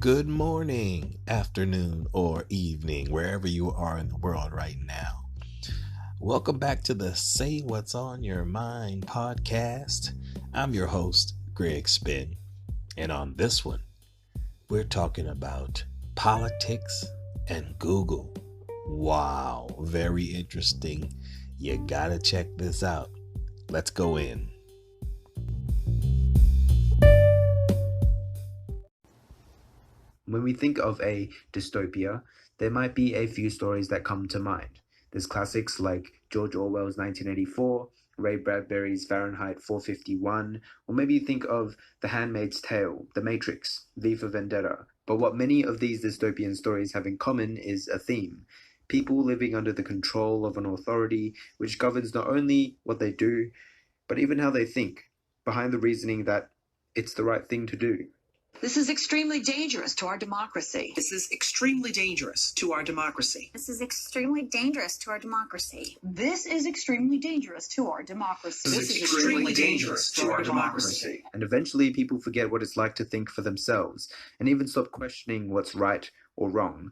Good morning, afternoon, or evening, wherever you are in the world right now. Welcome back to the Say What's on Your Mind podcast. I'm your host, Greg Spin, and on this one, we're talking about politics and Google. Wow, very interesting. You gotta check this out. Let's go in. When we think of a dystopia, there might be a few stories that come to mind. There's classics like George Orwell's 1984, Ray Bradbury's Fahrenheit 451, or maybe you think of The Handmaid's Tale, The Matrix, V for Vendetta. But what many of these dystopian stories have in common is a theme. People living under the control of an authority which governs not only what they do, but even how they think, behind the reasoning that it's the right thing to do. This is extremely dangerous to our democracy. This is extremely dangerous to our democracy. This is extremely dangerous to our democracy. This is extremely dangerous to our democracy. This is extremely dangerous to our democracy. And eventually people forget what it's like to think for themselves and even stop questioning what's right or wrong.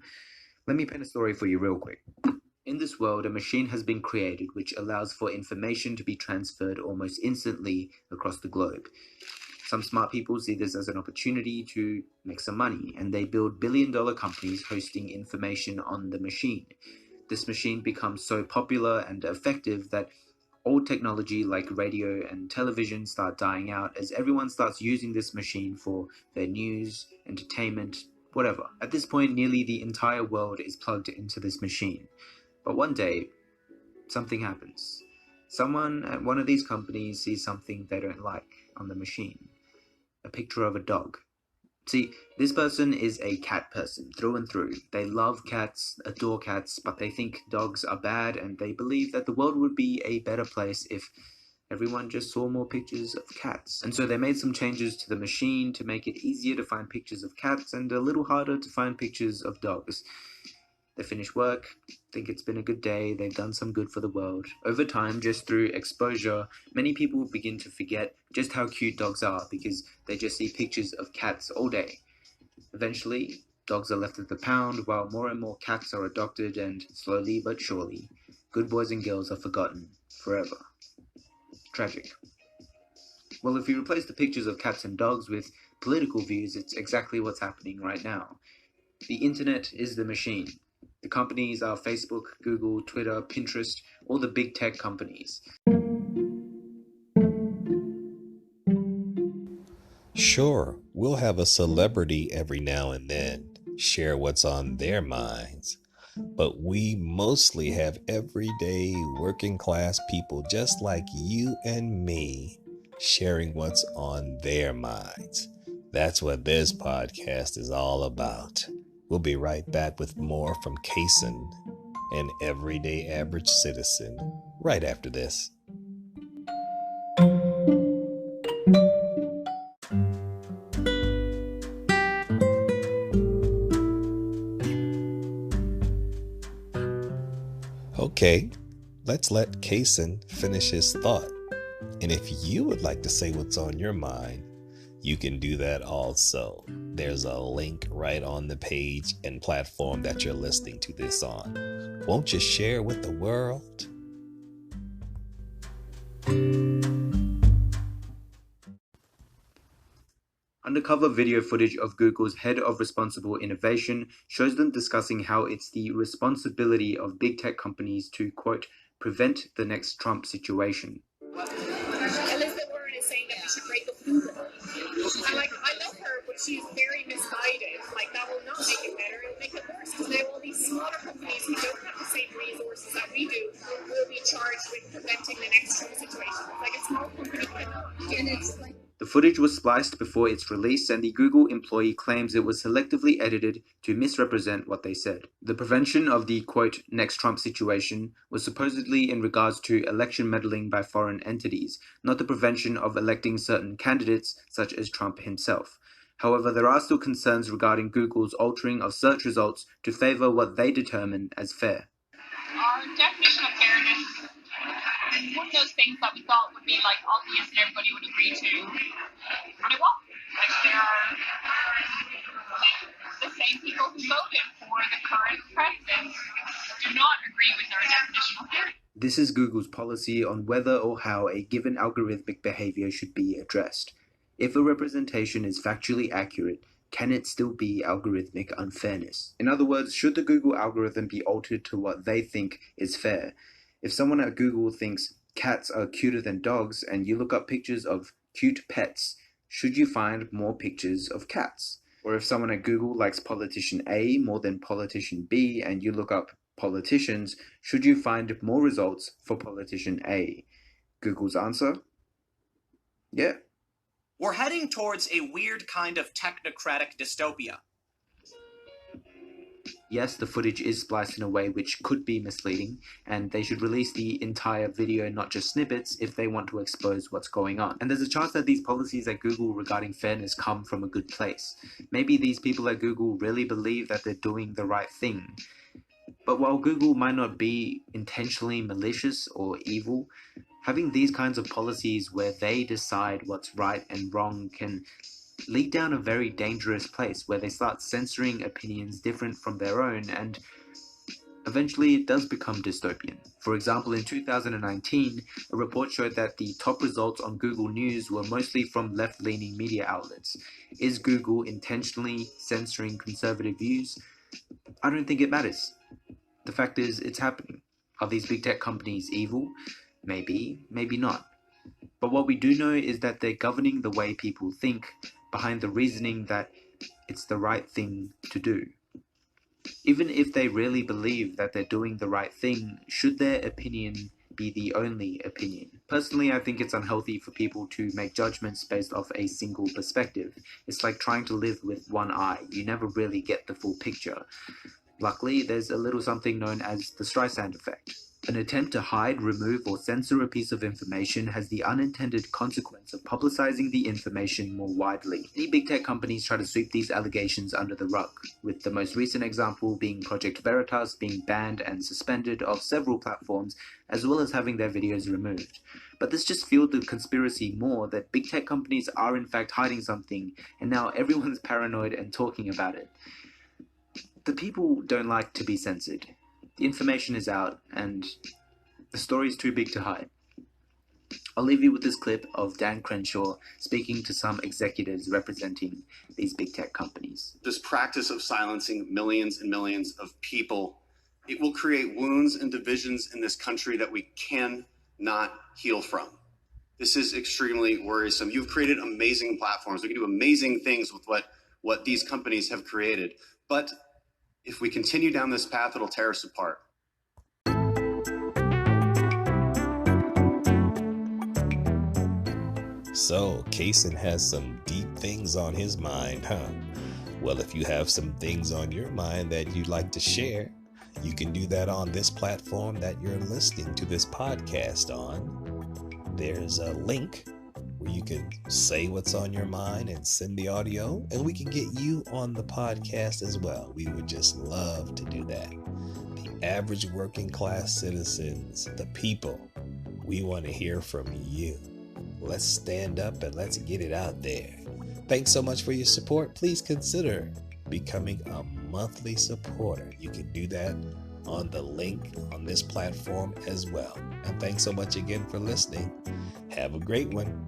Let me paint a story for you real quick. In this world, a machine has been created which allows for information to be transferred almost instantly across the globe. Some smart people see this as an opportunity to make some money, and they build billion-dollar companies hosting information on the machine. This machine becomes so popular and effective that old technology like radio and television start dying out as everyone starts using this machine for their news, entertainment, whatever. At this point, nearly the entire world is plugged into this machine. But one day, something happens. Someone at one of these companies sees something they don't like on the machine. A picture of a dog. See, this person is a cat person through and through. They love cats, adore cats, but they think dogs are bad, and they believe that the world would be a better place if everyone just saw more pictures of cats. And so they made some changes to the machine to make it easier to find pictures of cats and a little harder to find pictures of dogs. They finish work, think it's been a good day, they've done some good for the world. Over time, just through exposure, many people begin to forget just how cute dogs are because they just see pictures of cats all day. Eventually, dogs are left at the pound while more and more cats are adopted, and slowly but surely, good boys and girls are forgotten forever. Tragic. Well, if you replace the pictures of cats and dogs with political views, it's exactly what's happening right now. The internet is the machine. The companies are Facebook, Google, Twitter, Pinterest, all the big tech companies. Sure, we'll have a celebrity every now and then share what's on their minds, but we mostly have everyday working class people just like you and me sharing what's on their minds. That's what this podcast is all about. We'll be right back with more from Kason, an everyday average citizen, right after this. Okay, let's let Kason finish his thought. And if you would like to say what's on your mind, you can do that also. There's a link right on the page and platform that you're listening to this on. Won't you share with the world? Undercover video footage of Google's head of responsible innovation shows them discussing how it's the responsibility of big tech companies to, quote, prevent the next Trump situation. Elizabeth Warren is saying that we should break the Google. I love her, but she's very misguided. That will not make it better. It'll make it worse because now all these smaller companies who don't have the same resources that we do will be charged with preventing the next Trump situation. A small company cannot. And it's The footage was spliced before its release, and the Google employee claims it was selectively edited to misrepresent what they said. The prevention of the, quote, next Trump situation was supposedly in regards to election meddling by foreign entities, not the prevention of electing certain candidates, such as Trump himself. However, there are still concerns regarding Google's altering of search results to favor what they determine as fair. Our definition of fairness is one of those things that we thought would be obvious and everybody would agree to, and it won't. There are This is Google's policy on whether or how a given algorithmic behavior should be addressed. If a representation is factually accurate, can it still be algorithmic unfairness? In other words, should the Google algorithm be altered to what they think is fair? If someone at Google thinks cats are cuter than dogs and you look up pictures of cute pets, should you find more pictures of cats? Or if someone at Google likes politician A more than politician B and you look up politicians, should you find more results for politician A? Google's answer? Yeah. We're heading towards a weird kind of technocratic dystopia. Yes, the footage is spliced in a way which could be misleading, and they should release the entire video, not just snippets, if they want to expose what's going on. And there's a chance that these policies at Google regarding fairness come from a good place. Maybe these people at Google really believe that they're doing the right thing. But while Google might not be intentionally malicious or evil, having these kinds of policies where they decide what's right and wrong can lead down a very dangerous place where they start censoring opinions different from their own, and eventually it does become dystopian. For example, in 2019, a report showed that the top results on Google News were mostly from left-leaning media outlets. Is Google intentionally censoring conservative views? I don't think it matters. The fact is, it's happening. Are these big tech companies evil? Maybe, maybe not. But what we do know is that they're governing the way people think behind the reasoning that it's the right thing to do. Even if they really believe that they're doing the right thing, should their opinion be the only opinion? Personally, I think it's unhealthy for people to make judgments based off a single perspective. It's like trying to live with one eye. You never really get the full picture. Luckily, there's a little something known as the Streisand effect. An attempt to hide, remove, or censor a piece of information has the unintended consequence of publicizing the information more widely. Many big tech companies try to sweep these allegations under the rug, with the most recent example being Project Veritas being banned and suspended off several platforms, as well as having their videos removed. But this just fueled the conspiracy more that big tech companies are in fact hiding something, and now everyone's paranoid and talking about it. The people don't like to be censored. The information is out, and the story's too big to hide. I'll leave you with this clip of Dan Crenshaw speaking to some executives representing these big tech companies. This practice of silencing millions and millions of people, it will create wounds and divisions in this country that we cannot heal from. This is extremely worrisome. You've created amazing platforms. We can do amazing things with what these companies have created. But if we continue down this path, it'll tear us apart. So, Kaysen has some deep things on his mind, huh? Well, if you have some things on your mind that you'd like to share, you can do that on this platform that you're listening to this podcast on. There's a link where you can say what's on your mind and send the audio, and we can get you on the podcast as well. We would just love to do that. The average working class citizens, the people, we want to hear from you. Let's stand up and let's get it out there. Thanks so much for your support. Please consider becoming a monthly supporter. You can do that on the link on this platform as well. And thanks so much again for listening. Have a great one.